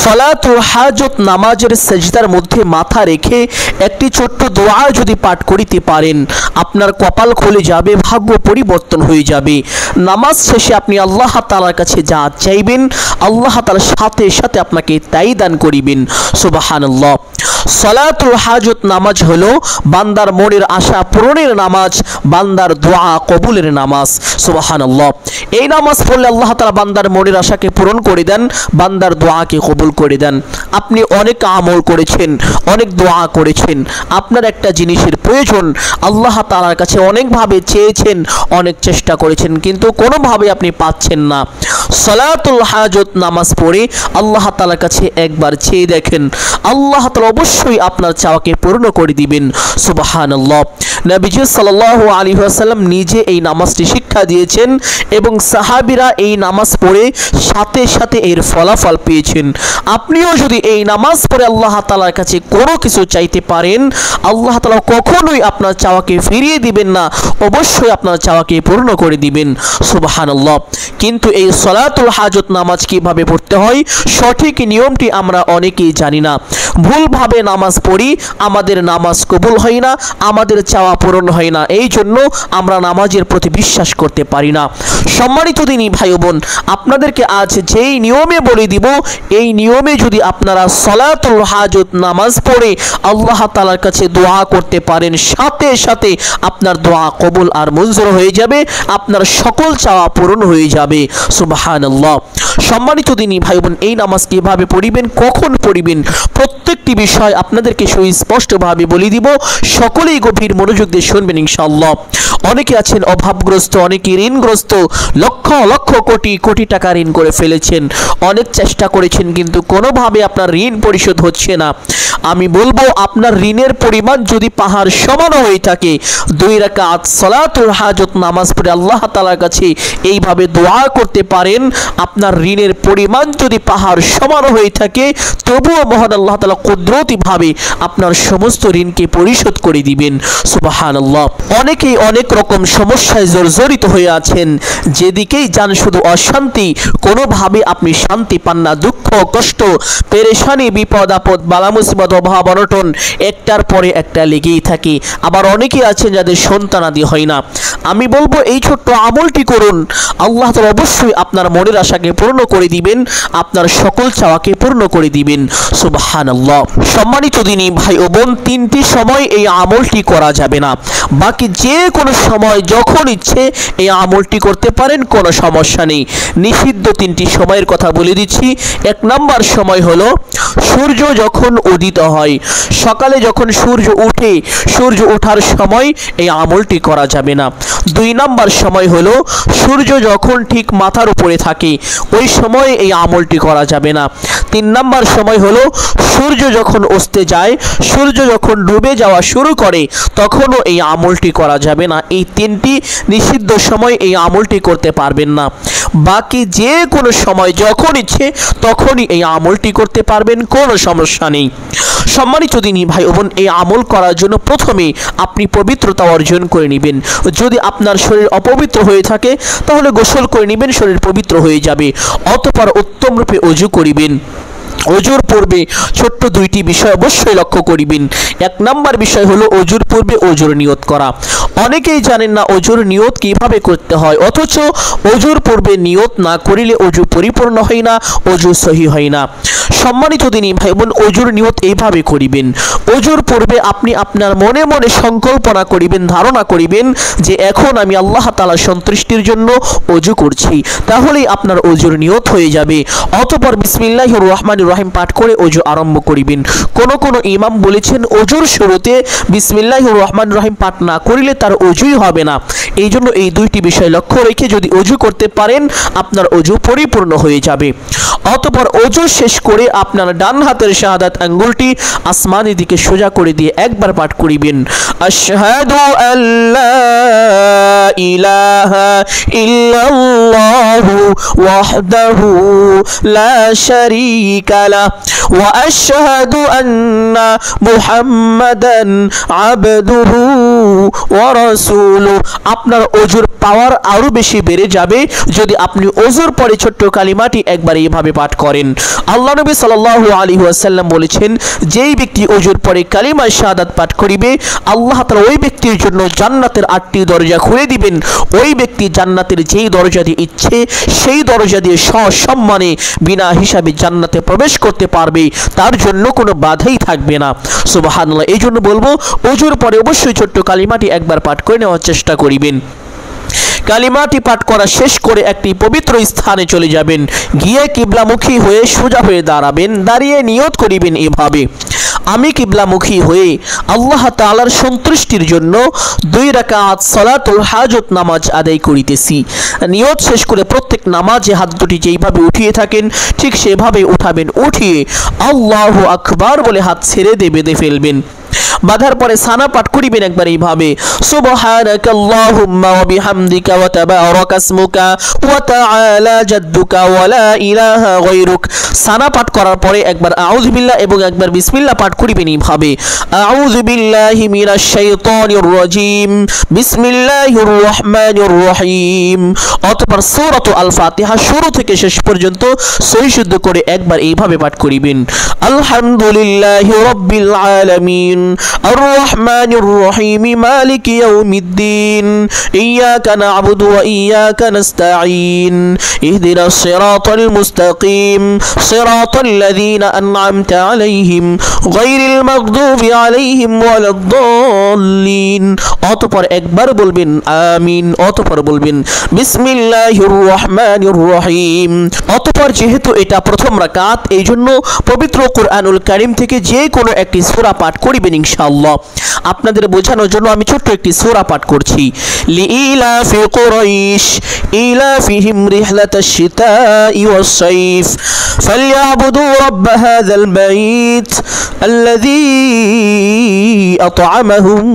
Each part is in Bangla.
সলাতুল হাজত নামাজের সেজদার মধ্যে মাথা রেখে একটি ছোট্ট দোয়া যদি পাঠ করিতে পারেন, আপনার কপাল খুলে যাবে, ভাগ্য পরিবর্তন হয়ে যাবে। নামাজ শেষে আপনি আল্লাহ তাআলার কাছে যা চাইবেন, আল্লাহ তাআলা সাথে সাথে আপনাকে তাই দান করিবেন। সুবহানাল্লাহ। সলাতুল হাজত নামাজ হলো বান্দার মনের আশা পূরণের নামাজ, বান্দার দোয়া কবুলের নামাজ। সুবহানাল্লাহ। এই নামাজ পড়লে আল্লাহ তাআলা বান্দার মনের আশাকে পূরণ করে দেন, বান্দার দোয়াকে কবুল করে দেন। আপনি অনেক আমল করেছেন, অনেক দোয়া করেছেন, আপনার একটা জিনিসের প্রয়োজন, আল্লাহ তাআলার কাছে অনেকভাবে চেয়েছেন, অনেক চেষ্টা করেছেন, কিন্তু কোনোভাবে আপনি পাচ্ছেন না। সলাতুল হাজত নামাজ পড়ে আল্লাহ তাআলার কাছে একবার চেয়ে দেখেন, আল্লাহ তাআলা অবশ্যই আপনার চাওয়াকে পূর্ণ করে দিবেন। সুবহানাল্লাহ। নবীজি সাল্লাল্লাহু আলাইহি ওয়াসাল্লাম নিজে এই নামাজটি শিক্ষা দিয়েছেন এবং সাহাবীরা এই নামাজ পড়ে সাথে সাথে এর ফলাফল পেয়েছেন। আপনিও যদি এই নামাজ পড়ে আল্লাহ তাআলার কাছে কোনো কিছু চাইতে পারেন, আল্লাহ তাআলা কখনোই আপনার চাওয়াকে ফিরিয়ে দিবেন না, অবশ্যই আপনার চাওয়াকে পূর্ণ করে দিবেন। সুবহানাল্লাহ। কিন্তু এই সলাতুল হাজত নামাজ কিভাবে পড়তে হয়, সঠিক নিয়মটি আমরা অনেকেই জানি না। ভুলভাবে নামাজ পড়ি, আমাদের নামাজ কবুল হয় না, আমাদের চাওয়া পূরণ হয় না, এই জন্য আমরা নামাজের প্রতি বিশ্বাস করতে পারি না। সম্মানিত দিনী ভাই বোন, আপনাদেরকে আজ যেই নিয়মে বলে দিব, এই নিয়মে যদি আপনারা সলাতুল হাজত নামাজ পড়ে আল্লাহ তাআলার কাছে দোয়া করতে পারেন, সাথে সাথে আপনার দোয়া কবুল আর মঞ্জুর হয়ে যাবে, আপনার সকল চাওয়া পূরণ হয়ে যাবে। সুবহানাল্লাহ। সম্মানিত দিনী ভাই বোন, এই নামাজ কিভাবে পড়িবেন, কখন পড়িবেন, প্রত্যেকটি বিষয় আপনাদেরকে সুস্পষ্টভাবে বলে দিব। সকলেই গভীর মনোযোগ দিয়ে শুনবেন ইনশাআল্লাহ। অনেকে আছেন অভাবগ্রস্ত, অনেকে ঋণগ্রস্ত, লক্ষ লক্ষ কোটি কোটি টাকা ঋণ করে ফেলেছেন, অনেক চেষ্টা করেছেন কিন্তু কোনোভাবে আপনার ঋণ পরিশোধ হচ্ছে না। আমি বলবো, আপনার ঋণের পরিমাণ যদি পাহাড় সমান হয়ে থাকে, 2 রাকাত সলাতুল হাজত নামাজ পড়ে আল্লাহ তাআলার কাছে এইভাবে দোয়া করতে পারেন, আপনার ঋণের পরিমাণ যদি পাহাড় সমান হয়ে থাকে, তবুও মহান আল্লাহ তাআলা কুদরতিভাবে আপনার সমস্ত ঋণকে পরিশোধ করে দিবেন। সুবহানাল্লাহ। অনেকেই অনেক রকম সমস্যায় জর্জরিত হয়ে আছেন, যেদিকেই যান শুধু অশান্তি, কোনোভাবে আপনি শান্তি পান না, দুঃখ কষ্ট পেরেশানি বিপদ আপদ বালা মুসিবত অভাব অনটন একটার পরে একটা লেগেই থাকে। আবার অনেকেই আছেন যাদের সন্তানাদি হয় না। আমি বলবো, এই ছোট্ট আমলটি করুন, আল্লাহ তাআলা অবশ্যই আপনার মনের আশাকে পূর্ণ করে দিবেন, আপনার সকল চাওয়াকে পূর্ণ করে দিবেন। সুবহানাল্লাহ। সম্মানিত দিনী ভাই ও বোন, 3টি সময় এই আমলটি করা যাবে না, বাকি যে কোনো সময় যখন ইচ্ছে এই আমলটি করতে পারেন, কোনো সমস্যা নেই। নিষিদ্ধ 3টি সময়ের কথা বলে দিচ্ছি। 1 নম্বর সময় হলো সূর্য যখন উদিত হয়, সকালে যখন সূর্য উঠে, সূর্য ওঠার সময় এই আমলটি করা যাবে না। 2 নম্বর সময় হলো সূর্য যখন ঠিক মাথার উপরে থাকে, ওই সময় এই আমলটি করা যাবে না। 3 নম্বর সময় হলো সূর্য যখন অস্তে যায়, সূর্য যখন ডুবে যাওয়া শুরু করে, তখনও এই আমলটি করা যাবে না। এই 3টি নিষিদ্ধ সময় এই আমলটি করতে পারবেন না। বাকি যে কোনো সময় যখন ইচ্ছে তখনই এই আমলটি করতে পারবেন, কোনো সমস্যা নেই। সম্মানিত দিনী ভাই বোন, এই আমল করার জন্য প্রথমে আপনি পবিত্রতা অর্জন করে নেবেন। যদি আপনার শরীর অপবিত্র হয়ে থাকে, তাহলে গোসল করে নেবেন, শরীর পবিত্র হয়ে যাবে। অতঃপর উত্তম রূপে ওযু করিবেন। ওযুর পূর্বে ছোট্ট 2টি বিষয় অবশ্যই লক্ষ্য করিবেন। 1 নম্বর বিষয় হলো ওযুর পূর্বে ওযুর নিয়ত করা। অনেকেই জানেন না ওযুর নিয়ত কিভাবে করতে হয়, অথচ ওযুর পূর্বে নিয়ত না করিলে ওযু পরিপূর্ণ হয় না, ওযু সহি হয় না। সম্মানিত দিনী ভাই বোন, ওযুর নিয়ত এইভাবে করিবেন। ওযুর পূর্বে আপনি আপনার মনে মনে সংকল্পনা করিবেন, ধারণা করিবেন যে এখন আমি আল্লাহ তাআলার সন্তুষ্টির জন্য ওযু করছি, তাহলেই আপনার ওযুর নিয়ত হয়ে যাবে। অতঃপর বিসমিল্লাহির রহমানির রহিম পাঠ করে ওযু আরম্ভ করিবেন। কোন ইমাম বলেছেন ওযুর শুরুতে বিসমিল্লাহির রহমানির রহিম পাঠ না করিলে তার ওযুই হবে না। এই জন্য এই 2টি বিষয় লক্ষ্য রেখে যদি ওযু করতে পারেন, আপনার ওযু পরিপূর্ণ হয়ে যাবে। অতঃপর ওযু শেষ করে আপনার ডান হাতের শাহাদাত আঙ্গুলটি আসমানের দিকে সোজা করে দিয়ে একবার পাঠ করিবেন, আশহাদু আল্লা ইলাহা ইল্লাল্লাহু ওয়াহদাহু লা শারীকা লাহু ওয়া আশহাদু আন্না মুহাম্মাদান আবদুহু ওয়া রাসূলু, আপনার ওযুর পাওয়ার আরো বেশি বেড়ে যাবে যদি আপনি ওযুর পরে ছোট্ট কালিমাটি একবার এইভাবে পাঠ করেন। আল্লাহ নবী সাল্লাল্লাহু আলাইহি ওয়াসাল্লাম বলেছেন, যেই ব্যক্তি ওযুর পরে কালিমা শাহাদাত পাঠ করিবে আল্লাহ তাআলা ওই ব্যক্তির জন্য জান্নাতের 8টি দরজা খুলে দিবেন। ওই ব্যক্তি জান্নাতের যেই দরজা দিয়ে ইচ্ছে সেই দরজা দিয়ে সসম্মানে বিনা হিসাবে জান্নাতে প্রবেশ করতে পারবে, তার জন্য কোনো বাধাই থাকবে না। সুবহানাল্লাহ। এই জন্য বলবো ওযুর পরে অবশ্যই ছোট্ট কালিমাটি একবার পাঠ করে নেওয়ার চেষ্টা করিবেন। কালিমাটি পাঠ করা শেষ করে একটি পবিত্র স্থানে চলে যাবেন, গিয়ে কিবলামুখী হয়ে সোজা হয়ে দাঁড়াবেন, দাঁড়িয়ে নিয়ত করিবেন এভাবে, আমি কিবলামুখী হয়ে আল্লাহ তাআলার সন্তুষ্টির জন্য 2 রাকাত সালাতুল হাজত নামাজ আদায় করিতেছি। নিয়ত শেষ করে প্রত্যেক নামাজে হাত দুটি যেইভাবে উঠিয়ে থাকেন ঠিক সেভাবে উঠাবেন, উঠিয়ে আল্লাহু আকবার বলে হাত ছেড়ে বেঁধে ফেলবেন। বাঁধার পরে সানা পাঠ করিবেন একবার এইভাবে, সুবহানাকাল্লাহুম্মা ওয়া বিহামদিকা ওয়া তাবারাকা ইসমুকা ওয়া তাআলা জাদ্দুকা ওয়া লা ইলাহা গায়রুক। সানা পাঠ করার পরে একবার আউযু বিল্লাহ এবং একবার বিসমিল্লাহ পাঠ করিবেন এইভাবে, আউযু বিল্লাহি মিনাশ শাইতানির রাজীম, বিসমিল্লাহির রহমানির রহিম। অতঃপর সূরাত আল ফাতিহা শুরু থেকে শেষ পর্যন্ত সহি শুদ্ধ করে একবার এইভাবে পাঠ করিবেন, আলহামদুলিল্লাহি রাব্বিল আলামিন الرحمن الرحيم مالك يوم الدين إياك نعبد وإياك نستعين اهدنا الصراط المستقيم صراط الذين أنعمت عليهم غير المغضوب عليهم ولا الضالين। অতঃপর একবার বলবেন আমিন, অতঃপর বলবেন বিসমিল্লাহির রহমানির রহিম। অতঃপর যেহেতু এটা প্রথম রাকাত এই জন্য পবিত্র কোরআনুল কারীম থেকে যে কোনো একটি সূরা পাঠ করিবেন ইনশাআল্লাহ। আপনাদের বোঝানোর জন্য আমি ছোট্ট একটি সূরা পাঠ করছি, লিইলাফি কুরাইশ ইলাফিহিম রিহলাতাশ শিতাই ওয়াস সাইফ ফালইয়াবুদু রাব্ব হাযাল বাইত আল্লাযী আত'আমাহুম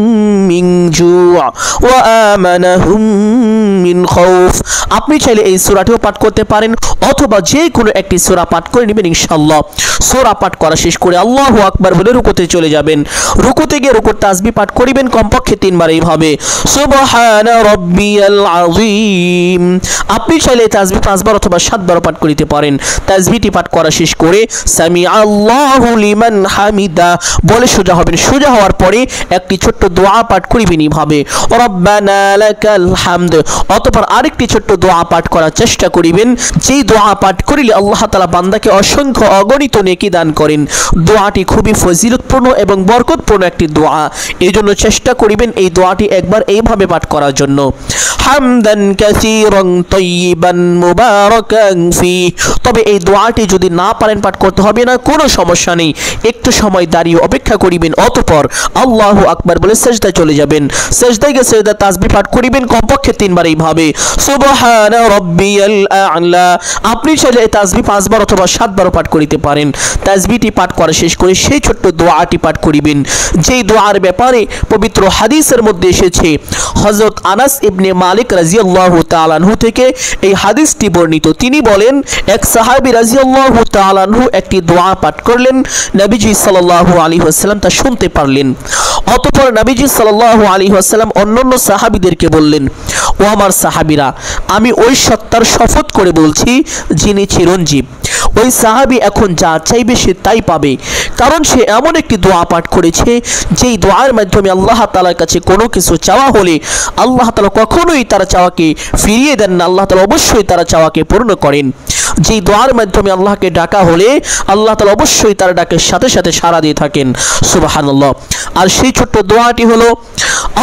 মিন জু' ওয়া আমানাহুম মিন খাউফ। আপনি চাইলে এই সূরাটিও পাঠ করতে পারেন অথবা যে কোনো একটি সূরা পাঠ করে নেবেন ইনশাআল্লাহ। সূরা পাঠ করা শেষ করে আল্লাহু আকবার বলে রুকুতে চলে যাবেন। রুকুতে গিয়ে রুকুর তাসবিহ পাঠ করিবেন কমপক্ষে 3 বার এইভাবে, সুবহানা রাব্বিয়াল আযীম। আপনি চাইলে তাসবিহ 5 বার অথবা 7 বার পাঠ করিতে পারেন। তাসবিহটি পাঠ করা শেষ করে সামি আল্লাহু লিমান হামিদা বলে সোজা হবেন। সোজা হওয়ার পরে একটি ছোট্ট দোয়া পাঠ করিবেন এইভাবে, রব্বানা লাকাল হামদ। অতঃপর আরেকটি ছোট্ট দোয়া পাঠ করার চেষ্টা করিবেন, যেই দোয়া পাঠ করিলে আল্লাহ তাআলা বান্দাকে অসংখ্য অগণিত নেকি দান করেন। দোয়াটি খুবই ফজিলতপূর্ণ এবং বরকতপূর্ণ একটি দোয়া, এই জন্য চেষ্টা করিবেন এই দোয়াটি একবার এইভাবে পাঠ করার জন্য, হামদান কাসীরান তাইয়িবান মুবারাকান ফি। তবে এই দোয়াটি যদি না পারেন পাঠ করতে হবে না, কোনো সমস্যা নেই, একটু সময় দাঁড়িয়ে অপেক্ষা করিবেন। অতঃপর আল্লাহু আকবার বলে সিজদায় চলে যাবেন। সিজদায় গিয়ে সিজদা তাসবিহ পাঠ করিবেন কমপক্ষে 3 বার এইভাবে, সুবহানা রাব্বিয়াল আ'লা। আপনি চাইলে এই তাসবিহ 5 বার অথবা 7 বার পাঠ করিতে পারেন। তাসবিহটি পাঠ করা শেষ করে সেই ছোট্ট দোয়াটি পাঠ করিবেন, যেই দোয়ার ব্যাপারে পবিত্র হাদিসের মধ্যে এসেছে। হযরত আনাস ইবনে মালিক রাদিয়াল্লাহু তাআলা আনহু থেকে এই হাদিসটি বর্ণিত। তিনি বলেন, এক সাহাবী রাদিয়াল্লাহু তাআলা আনহু একটি দোয়া পাঠ করলেন, নবীজি সাল্লাল্লাহু আলাইহি ওয়াসাল্লাম তা শুনতে পারলেন। অতঃপর নবীজি সাল্লাল্লাহু আলাইহি ওয়াসাল্লাম অন্যান্য সাহাবীদেরকে বললেন, ও আমার সাহাবীরা, আমি ওই সত্তার শপথ করে বলছি যিনি চিরঞ্জীব, ওই সাহাবী এখন যা চাইবে সে তাই পাবে, কারণ সে এমন একটি দোয়া পাঠ করেছে যেই দোয়ার মাধ্যমে আল্লাহ তাআলার কাছে কোনো কিছু চাওয়া হলে আল্লাহ তাআলা কখনোই তার চাওয়াকে ফিরিয়ে দেন না, আল্লাহ তাআলা অবশ্যই তার চাওয়াকে পূর্ণ করেন। যেই দোয়ার মাধ্যমে আল্লাহকে ডাকা হলে আল্লাহ তাআলা অবশ্যই তার ডাকের সাথে সাথে সাড়া দিয়ে থাকেন, সুবহানাল্লাহ। আর সেই ছোট্ট দোয়াটি হলো,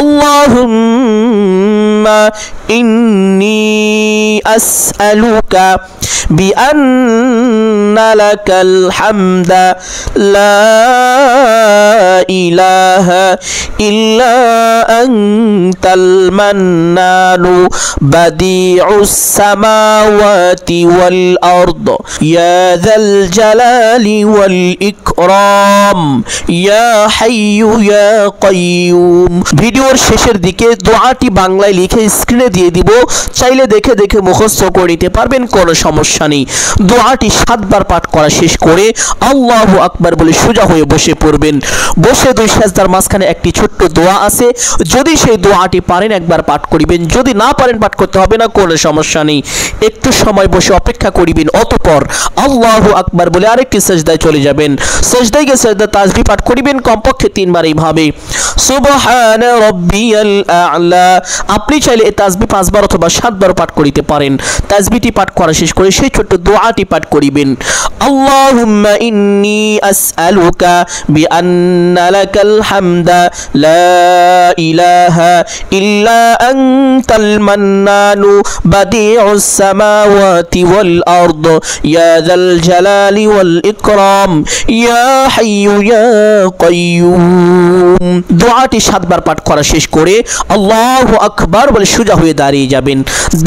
আল্লাহুম্মা ইন্নী আসআলুকা বিআন্না লাকাল হামদা লা ইলাহা ইল্লা আনতাল মান্নানু বাদিউস সামাওয়াতি ওয়াল আরদ ইয়া যাল জালালি ওয়াল ইকরাম ইয়া হাইয়্যু ইয়া কাইয়্যুম। ভিডিওর শেষের দিকে দোয়াটি বাংলায় লিখে স্ক্রিনে দিয়ে দিব, চাইলে দেখে দেখে মুখস্থ করে নিতে পারবেন, কোনো সমস্যা সমস্যা নেই। দোয়াটি 7 বার পাঠ করা শেষ করে আল্লাহু আকবার বলে সোজা হয়ে বসে পড়বেন। বসে 2 সেজদার মাঝখানে একটি ছোট্ট দোয়া আছে, যদি সেই দোয়াটি পারেন একবার পাঠ করিবেন, যদি না পারেন পাঠ করতে হবে না, কোনো সমস্যা নেই। একটু সময় বসে অপেক্ষা করিবেন, অতঃপর আল্লাহু আকবার বলে আরেকটি সেজদায় চলে যাবেন। সেজদায় গিয়ে সেজদা তাসবিহ পাঠ করিবেন কমপক্ষে 3 বার এইভাবে সুবহান রাব্বিয়াল আ'লা। আপনি চাইলে এই তাসবিহ 5 বার অথবা 7 বার পাঠ করিতে পারেন। তাসবিহটি পাঠ করা শেষ করে সেই ছোট্ট দোয়াটি পাঠ করিবেন, আল্লাহুম্মা ইন্নী আসআলুকা বিআন্না লাকাল হামদা লা ইলাহা ইল্লা আনতাল মান্নানু বাদিউস সামাওয়াতি ওয়াল আরদ ইয়া যাল জালালি ওয়াল ইকরাম ইয়া হাইয়্যু ইয়া কাইয়্যুম। দোয়াটি 7 বার পাঠ করা শেষ করে আল্লাহু আকবার বলে সোজা হয়ে দাঁড়িয়ে যাবেন।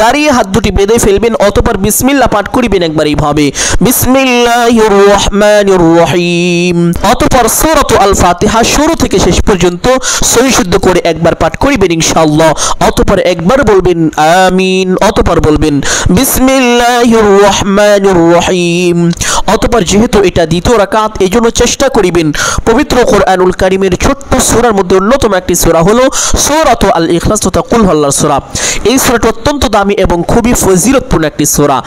দাঁড়িয়ে হাত দুটি বেঁধে ফেলবেন, অতঃপর বিসমিল্লাহ পাঠ করিবেন একবার এইভাবে বিসমিল্লাহির রহমানির রহিম। অতঃপর সূরাতুল আল ফাতিহা শুরু থেকে শেষ পর্যন্ত সহি শুদ্ধ করে একবার পাঠ করিবেন ইনশাআল্লাহ। অতঃপর একবার বলবেন আমিন, অতঃপর বলবেন বিসমিল্লাহির রহমানির রহিম। অতঃপর যেহেতু এটা দ্বিতীয় রাকাত, এজন্য চেষ্টা করিবেন পবিত্র কোরআনুল কারীমের ছোট্ট সূরার মধ্যে অন্যতম একটি সূরা হলো সূরাতুল আল ইখলাস তথা কুল হুয়াল্লাহর সূরা। এই সূরাটি অত্যন্ত দামি এবং খুবই ফজিলতপূর্ণ একটি সূরা।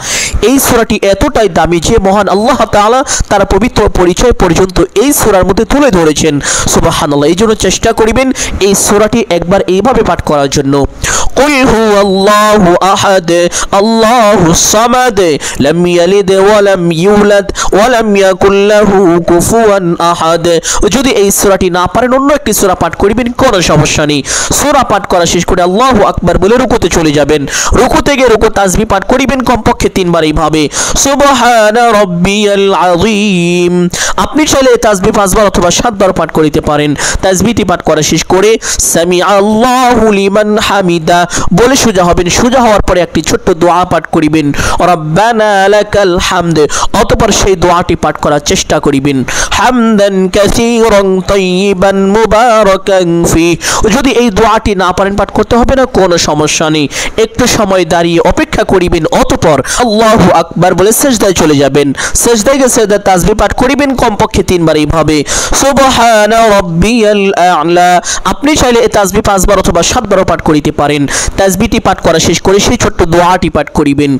এই সূরাটি এতটাই দামি যে মহান আল্লাহ তাআলা তার পবিত্র পরিচয় পর্যন্ত এই সূরার মধ্যে তুলে ধরেছেন। সুবহানাল্লাহ। এই জন্য চেষ্টা করিবেন এই সূরাটি একবার এইভাবে পাঠ করার জন্য, কুল হুয়াল্লাহু আহাদ আল্লাহুস সামাদ লাম ইয়ালিদ ওয়া লাম ইউলাদ ওয়া লাম ইয়াকুল লাহু কুফুয়ান আহাদ। যদি এই সূরাটি না পারেন অন্য একটি সূরা পাঠ করিবেন, কোনো সমস্যা নেই। সূরা পাঠ করা শেষ করে আল্লাহু আকবার বলে রুকুতে চলে যাবেন। রুকুতে গিয়ে রুকু তাসবিহ পাঠ করিবেন কমপক্ষে 3 বার এইভাবে সুবহান রাব্বিয়াল আযীম। আপনি চাইলে তাসবিহ 5 বার অথবা 7 বার পাঠ করিতে পারেন। তাসবিহটি পাঠ করা শেষ করে সামি আল্লাহু লিমান হামিদা বলে সোজা হবেন। সোজা হওয়ার পরে একটি ছোট্ট দোয়া পাঠ করিবেন রব্বানা লাকাল হামদ। অতঃপর সেই দোয়াটি পাঠ করার চেষ্টা করিবেন হামদান কাসীরান তাইয়িবান মুবারাকান ফি। যদি এই দোয়াটি না পারেন পাঠ করতে হবে না, কোনো সমস্যা নেই। একটু সময় দাঁড়িয়ে অপেক্ষা করিবেন, অতঃপর আল্লাহু আকবার বলে সিজদায় চলে যাবেন। সিজদায় গিয়ে সিজদার তাসবিহ পাঠ করিবেন কমপক্ষে 3 বার এইভাবে সুবহান রাব্বিয়াল আ'লা। আপনি চাইলে এই তাসবিহ 5 বার অথবা 7 বার পাঠ করিতে পারেন। তাসবিহটি পাঠ করা শেষ করে সেই ছোট্ট দোয়াটি পাঠ করিবেন,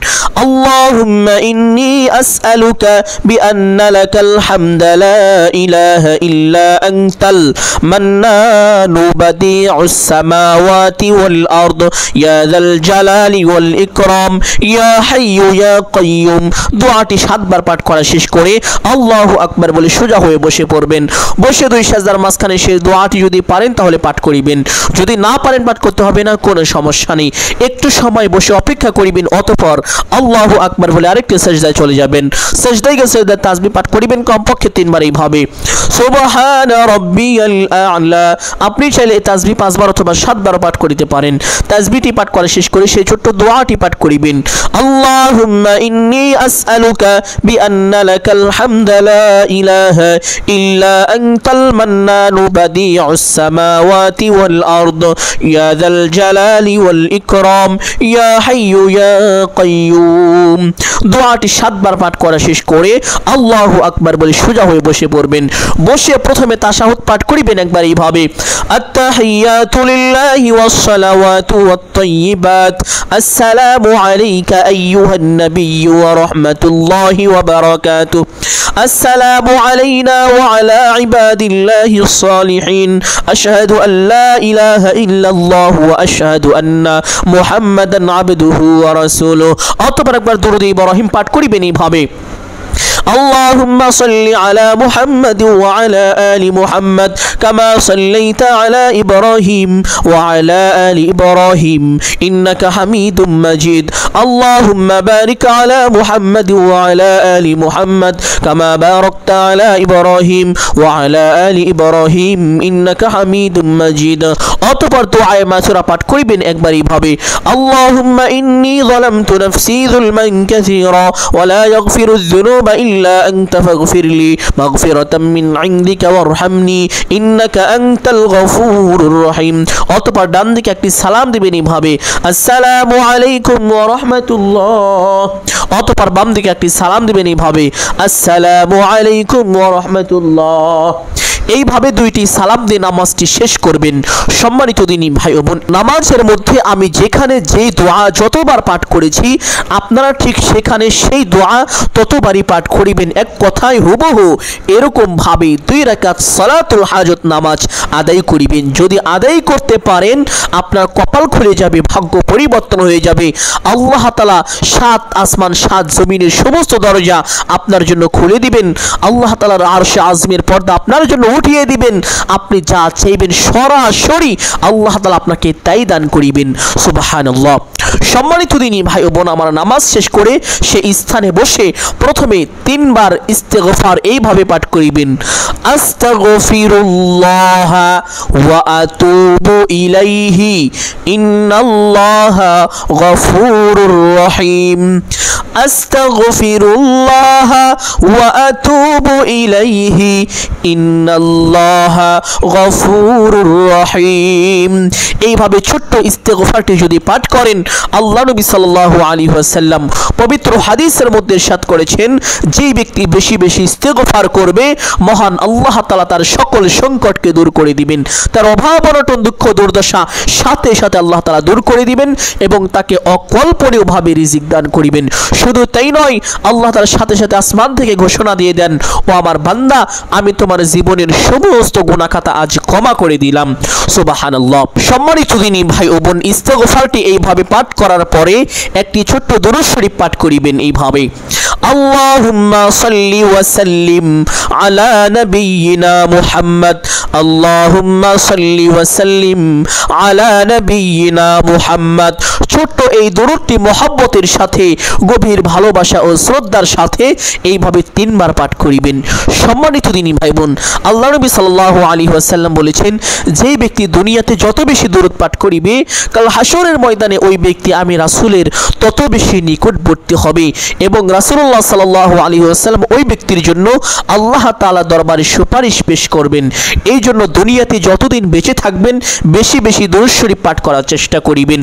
আল্লাহুম্মা ইন্নী আসআলুকা বিআন্না লাকাল হামদা লা ইলাহা ইল্লা আনতাল মান্নানু বাদিউস সামাওয়াতি ওয়াল আরদ ইয়া যাল জালালি ওয়াল ইকরাম ইয়া হাইয়্যু ইয়া কাইয়্যুম। দোয়াটি 7 বার পাঠ করা শেষ করে আল্লাহু আকবার বলে সোজা হয়ে বসে পড়বেন। বসে 2 সেজদার মাঝখানে সেই দোয়াটি যদি পারেন তাহলে পাঠ করিবেন, যদি না পারেন পাঠ করতে হবে না, কোনো সমস্যা নেই। একটু সময় বসে অপেক্ষা করিবেন, অতঃপর আল্লাহু আকবার বলে আরেকটি সেজদায় চলে যাবেন। সেজদায় গিয়ে সেজদার তাসবিহ পাঠ করিবেন কমপক্ষে 3 বার এইভাবে সুবহান রাব্বিয়াল আ'লা। আপনি চাইলে এই তাসবিহ 5 বার অথবা 7 বার পাঠ করিতে পারেন। তাসবিহটি পাঠ করা শেষ করে সেই ছোট্ট দোয়াটি পাঠ করিবেন, আল্লাহুম্মা ইন্নী আসআলুকা বিআন্না লাকাল হামদা লা ইলাহা ইল্লা আনতাল মান্নানু বাদিউস সামাওয়াতি ওয়াল আরদ ইয়া যাল জালালি ওয়াল ইকরাম ইয়া হাইয়্যু ইয়া কাইয়্যুম। দোয়াটি 7 বার পাঠ করা শেষ করে আল্লাহু আকবার বলে সোজা হয়ে বসে পড়বেন। বসে প্রথমে তাশাহুদ পাঠ করিবেন একবার এইভাবে আত্তাহিয়াতু লিল্লাহি ওয়াস সালাওয়াতু ওয়াত তাইয়্যিবাত আসসালামু আলাইকা আইয়ুহান নাবিয়্যু ওয়া রাহমাতুল্লাহি ওয়া বারাকাতুহু আসসালামু আলাইনা ওয়া আলা ইবাদিল্লাহিস সালিহিন আশহাদু আল লা ইলাহা ইল্লাল্লাহু ওয়া আশহাদু আন্না মুহাম্মাদান আবদুহু ওয়া রাসূলুহু। অতঃপর একবার দুরূদ ইব্রাহিম পাঠ করিবেন এইভাবে اللهم صل على محمد وعلى آل محمد كما صليت على إبراهيم وعلى آل إبراهيم إنك حميد مجيد اللهم بارك على محمد وعلى آل محمد كما باركت على إبراهيم وعلى آل إبراهيم إنك حميد مجيد। অতঃপর দোয়ায়ে মাসুরা পাঠ করিবেন একবার এইভাবে اللهم إني ظلمت نفسي ظلما كثيرا ولا يغفر الذنوب إلا ইল্লা আনতা ফাগফিরলি মাগফিরাতাম মিন ইনদিকা ওয়ারহামনি ইন্নাকা আনতাল গফুরুর রহিম। অতঃপর ডান দিকে একটি সালাম দিবেন এইভাবে, আসসালামু আলাইকুম ওয়া রাহমাতুল্লাহ। অতঃপর বাম দিকে একটি সালাম দিবেন এইভাবে, আসসালামু আলাইকুম ওয়া রাহমাতুল্লাহ। এইভাবে দুইটি সালাম দিয়ে নামাজটি শেষ করবেন। সম্মানিত দিনী ভাই ও বোন, নামাজের মধ্যে আমি যেখানে যেই দোয়া যতবার পাঠ করেছি আপনারা ঠিক সেখানে সেই দোয়া ততবারই পাঠ করিবেন। এক কথায় হুবহু এরকম ভাবে 2 রাকাত সালাতুল হাজত নামাজ আদায় করিবেন। যদি আদায় করতে পারেন আপনার কপাল খুলে যাবে, ভাগ্য পরিবর্তন হয়ে যাবে। আল্লাহ তাআলা 7 আসমান 7 জমিনের সমস্ত দরজা আপনার জন্য খুলে দিবেন। আল্লাহ তাআলার আরশে আযমের পর্দা আপনার জন্য উঠিয়ে দিবেন। আপনি যা চাইবেন সরাসরি আল্লাহ তাআলা আপনাকে তাই দান করিবেন। সুবহানাল্লাহ। সম্মানিত দিনী ভাই ও বোন, আমার নামাজ শেষ করে সেই স্থানে বসে প্রথমে 3 বার ইস্তেগফার এইভাবে পাঠ করিবেন, আস্তাগফিরুল্লাহ ওয়া আতুবু ইলাইহি ইন্নাল্লাহা গফুরুর রহিম, আস্তাগফিরুল্লাহ ওয়া আতুবু ইলাইহি ইন্নাল্লাহা গফুরুর রহিম। এইভাবে ছোট্ট ইস্তেগফারটি যদি পাঠ করেন, আল্লাহ নবী সাল্লাল্লাহু আলাইহি ওয়াসাল্লাম পবিত্র হাদিসের মধ্যে ইরশাদ করেছেন, যে ব্যক্তি বেশি বেশি ইস্তেগফার করবে মহান আল্লাহ তাআলা তার সকল সংকটকে দূর করে দিবেন। তার অভাব অনটন দুঃখ দুর্দশা সাথে সাথে আল্লাহ তাআলা দূর করে দিবেন এবং তাকে অকল্পনীয়ভাবে রিজিক দান করিবেন। শুধু তাই নয়, আল্লাহ তাআলা সাথে সাথে আসমান থেকে ঘোষণা দিয়ে দেন, ও আমার বান্দা, আমি তোমার জীবনের সমস্ত গুনাহ খাতা আজ ক্ষমা করে দিলাম। সুবহানাল্লাহ। সম্মানিত দিনী ভাই ও বোন, ইস্তেগফারটি এইভাবে পাঠ করার পরে একটি ছোট্ট দুরূদ শরীফ পাঠ করিবেন এইভাবে, আল্লাহুম্মা সাল্লি ওয়া সাল্লিম আলা নাবিয়িনা মুহাম্মদ, আল্লাহুম্মা সাল্লি ওয়া সাল্লিম আলা নাবিয়িনা মুহাম্মদ। ছোট্ট এই দুরূদটি মহব্বতের সাথে, গভীর ভালোবাসা ও শ্রদ্ধার সাথে এইভাবে 3 বার পাঠ করিবেন। সম্মানিত দিনী ভাই বোন, আল্লাহ নবী সাল্লাল্লাহু আলাইহি ওয়াসাল্লাম বলেছেন, যে ব্যক্তি দুনিয়াতে যত বেশি দুরূদ পাঠ করিবে, কাল হাসরের ময়দানে ওই ব্যক্তি আমি রাসূলের তত বেশি নিকটবর্তী হবে এবং রাসূলুল্লাহ সাল্লাল্লাহু আলাইহি ওয়াসাল্লাম ওই ব্যক্তির জন্য আল্লাহ তাআলা দরবারে সুপারিশ পেশ করবেন। এই জন্য দুনিয়াতে যতদিন বেঁচে থাকবেন বেশি বেশি দুরূদ শরীফ পাঠ করার চেষ্টা করিবেন।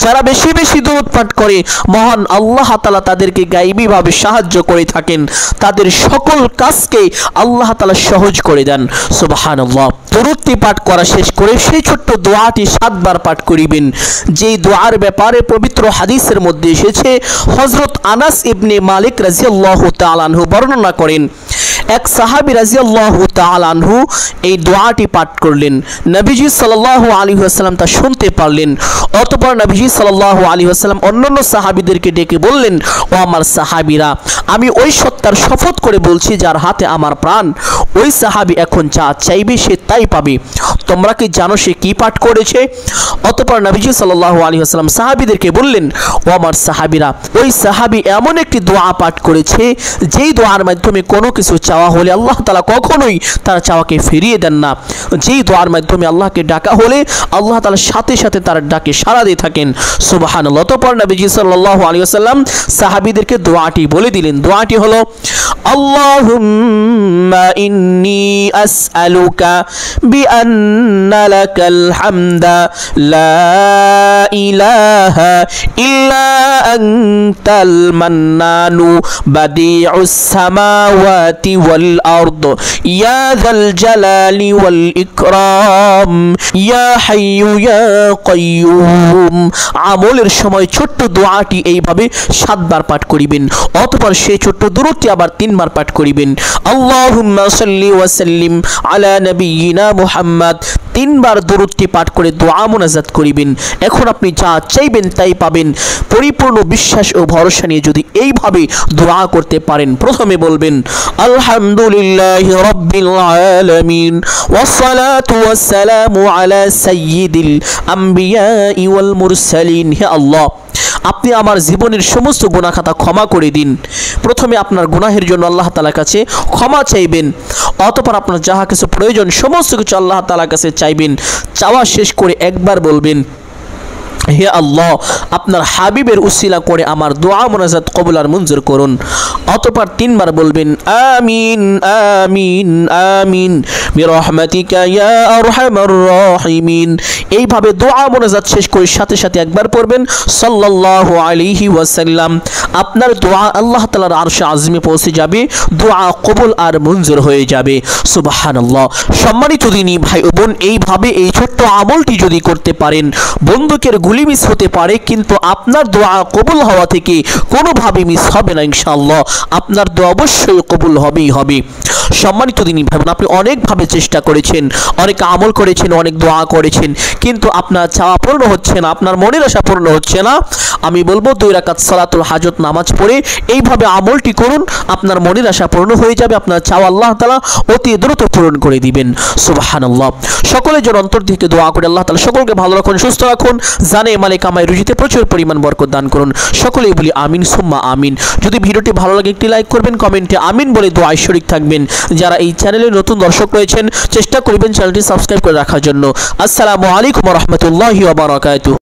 যারা বেশি বেশি দুরূদ পাঠ করে মহান আল্লাহ তাআলা তাদেরকে গায়বীভাবে সাহায্য করে থাকেন, তাদের সকল কাজকে আল্লাহ তাআলা সহজ করে দেন। সুবহানাল্লাহ। দুরূদটি পাঠ করা শেষ করে সেই ছোট্ট দোয়াটি 7 বার পাঠ করিবেন। যেই দোয়ার ব্যাপারে পবিত্র হাদিসের মধ্যে এসেছে, হযরত আনাস ইবনে মালিক রাদিয়াল্লাহু তাআলা আনহু বর্ণনা করেন, এক সাহাবী রাদিয়াল্লাহু তাআলা আনহু এই দোয়াটি পাঠ করলেন। নবীজি সাল্লাল্লাহু আলাইহি ওয়াসাল্লাম তা শুনতে পারলেন। অতঃপর নবীজি সাল্লাল্লাহু আলাইহি ওয়াসাল্লাম অন্যান্য সাহাবীদেরকে ডেকে বললেন, ও আমার সাহাবীরা, আমি ওই সত্তার শপথ করে বলছি যার হাতে আমার প্রাণ, ওই সাহাবী এখন যা চাইবে সে তাই পাবে। তোমরা কি জানো সে কি পাঠ করেছে? অতঃপর নবীজি সাল্লাল্লাহু আলাইহি ওয়াসাল্লাম সাহাবীদেরকে বললেন, ও আমার সাহাবীরা, ওই সাহাবী এমন একটি দোয়া পাঠ করেছে যেই দোয়ার মাধ্যমে কোনো কিছু চাওয়া হলে আল্লাহ তাআলা কখনোই তার চাওয়াকে ফিরিয়ে দেন না। যেই দোয়ার মাধ্যমে আল্লাহকে ডাকা হলে আল্লাহ তাআলা সাথে সাথে তার ডাকে সাড়া দিয়ে থাকেন। সুবহানাল্লাহ। অতঃপর নবীজি সাল্লাল্লাহু আলাইহি ওয়াসাল্লাম সাহাবীদেরকে দোয়াটি বলে দিলেন। দোয়াটি হলো, আল্লাহুম্মা ইন্নী আসআলুকা বিআন্না লাকাল হামদা লা ইলাহা ইল্লা আনতাল মান্নানু বাদিউস সামাওয়াতি ওয়াল আরদ ইয়া যাল জালালি ওয়াল ইকরাম ইয়া হাইয়্যু ইয়া কাইয়্যুম। আমলের সময় ছোট্ট দোয়াটি এইভাবে 7 বার পাঠ করিবেন। অতঃপর সেই ছোট্ট দুরূদটি আবার 3 বার পাঠ করিবেন, আল্লাহুম্মা সাল্লি ওয়া সাল্লিম আলা নাবিয়িনা মুহাম্মদ। 3 বার দুরূদটি পাঠ করে দোয়া মুনাজাত করিবেন। এখন আপনি যা চাইবেন তাই পাবেন। পরিপূর্ণ বিশ্বাস ও ভরসা নিয়ে যদি এইভাবে দোয়া করতে পারেন, প্রথমে বলবেন, আলহামদুলিল্লাহি রাব্বিল আলামিন ওয়াসসালাতু ওয়াসসালামু আলা সাইয়্যিদিল আম্বিয়া ওয়াল মুরসালিন। হে আল্লাহ, আপনি আমার জীবনের সমস্ত গুনাহ খাতা ক্ষমা করে দিন। প্রথমে আপনার গুনাহের জন্য আল্লাহ তাআলার কাছে ক্ষমা চাইবেন। অতঃপর আপনার যাহা কিছু প্রয়োজন সমস্ত কিছু আল্লাহ তাআলার কাছে চাইবেন। চাওয়া শেষ করে একবার বলবেন, হে আল্লাহ, আপনার হাবিবের উসিলা করে আমার দোয়া মোনাজাত কবুল আর মঞ্জুর করুন। অতঃপর 3 বার বলবেন আমিন আমিন আমিন বিরহমাতিকা ইয়া আরহামার রাহিমিন। এইভাবে দোয়া মোনাজাত শেষ করে সাথে সাথে একবার পড়বেন সাল্লাল্লাহু আলাইহি ওয়াসাল্লাম। আপনার দোয়া আল্লাহ তাআলার আরশে আযমে পৌঁছে যাবে, দোয়া কবুল আর মঞ্জুর হয়ে যাবে। সুবহানাল্লাহ। সম্মানিত দিনী ভাই ও বোন, এইভাবে এই ছোট্ট আমলটি যদি করতে পারেন, বন্দুকের গুলি মিস হতে পারে কিন্তু আপনার দোয়া কবুল হওয়া থেকে কোনোভাবে মিস হবে না ইনশাআল্লাহ। আপনার দোয়া অবশ্যই কবুল হবেই হবে। সম্মানিত দিনী ভাই বোন, আপনি অনেকভাবে চেষ্টা করেছেন, অনেক আমল করেছেন, অনেক দোয়া করেছেন, কিন্তু আপনার চাওয়া পূর্ণ হচ্ছে না, আপনার মনের আশা পূর্ণ হচ্ছে না। আমি বলবো 2 রাকাত সালাতুল হাজত নামাজ পড়ে এইভাবে আমলটি করুন, আপনার মনের আশা পূর্ণ হয়ে যাবে, আপনার চাওয়া আল্লাহ তাআলা অতি দ্রুত পূরণ করে দিবেন। সুবহানাল্লাহ। সকলের জন্য অন্তর থেকে দোয়া করে আল্লাহ তাআলা সকলকে ভালো রাখুন, সুস্থ রাখুন, জানে মালে কামাই রুজিতে প্রচুর পরিমাণ বরকত দান করুন। সকলেই বলি আমিন সুম্মা আমিন। যদি ভিডিওটি ভালো লাগে একটি লাইক করবেন, কমেন্টে আমিন বলে দোয়ায় শরীক থাকবেন। যারা এই চ্যানেলে নতুন দর্শক রয়েছেন চেষ্টা করবেন চ্যানেলটি সাবস্ক্রাইব করে রাখার জন্য। আসসালামু আলাইকুম ওয়া রাহমাতুল্লাহি ওয়া বারাকাতুহু।